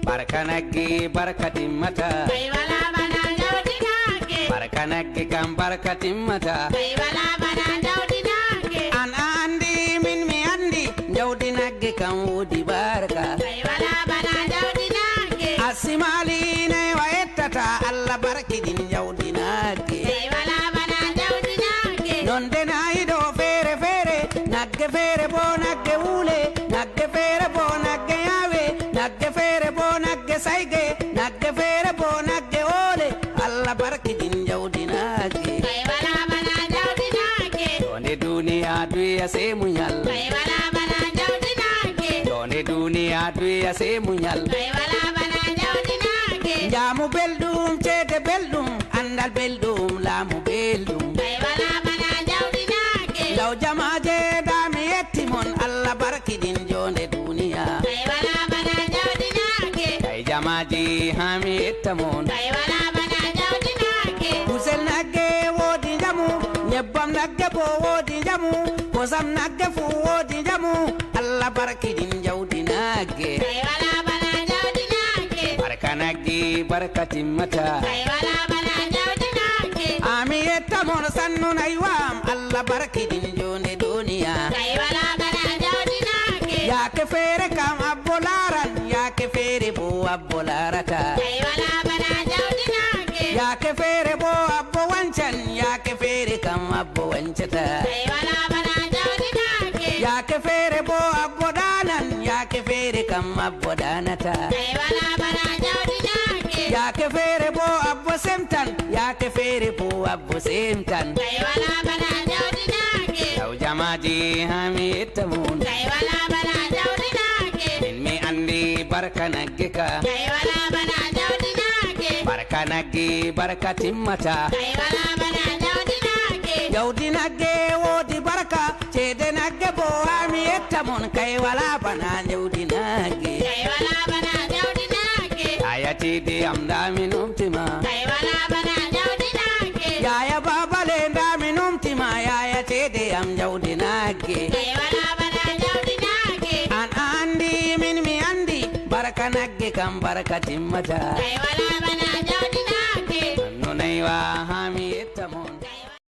barka nagge barka timmata kai wala bana jawdi nage barka nagge kam barka timmata kai wala bana jawdi nage an andi min mi andi jawdi nagge kam wodi barka kai wala bana jawdi nage asimali ne wayettata Allah barki din jawdi nagge kai wala bana jawdi nage nonde nayi do fere fere nagge fere bo nagge wule nagge fere bo nagge yawe nagge fere bo nagge saige nagge fere bo nagge ole Allah barki din jawdi nagge kai wala bana jawdi nage done duniya duya sai munyal kai wala bana jawdi nage done duniya duya sai munyal kai wala bana jawdi nage jamu beldum cede beldum andal beldum lamu beldum kai wala bana jawdi nage law jamaje dami yettimon Allah barki din jonde duniya kai wala bana jawdi nage kay jamaji hami yettamon kai wala bana jawdi nage kusel nagge wodi jamu nyebbam nagge bo wodi jamu kosam nagge fu wodi jamu Allah barki din jawdi nagge kai wala bana jawdi nage barka nagge barka timmata kai wala bana jawdi nage ami yettamon sannu naywam Allah barki din jonde duniya kai wala bana jawdi nage yake fere kam abbolaran yake fere bo abbolarata kai wala bana jawdi nage yake fere bo abbo wancan yake fere kam abbo wancata kai wala bana jawdi nage yake fere bo abbo danan yake fere kam abbo danata kai wala bana jawdi nage yake fere bo abbo semtan yake fere bo abbo semtan kai wala bana jawdi nage law jamaji hami yettamon kai wala bana jawdi nage min mi andi barka nagge ka kai wala bana jawdi nage barka nagge barka timmata kai wala bana jawdi nage jawdi nagge wodi barka cede nagge bo hami yettamon kay wala bana jawdi nagge kai wala bana jawdi nage ayatide am dami numtima kai wala bana jawdi nage yaya babale dami numtima yaya cede am jawdi nagge kai wala bana jawdi nage an andi min mi andi barka nagge kam barka timmata kai wala bana jawdi nage nonaywa hami yetta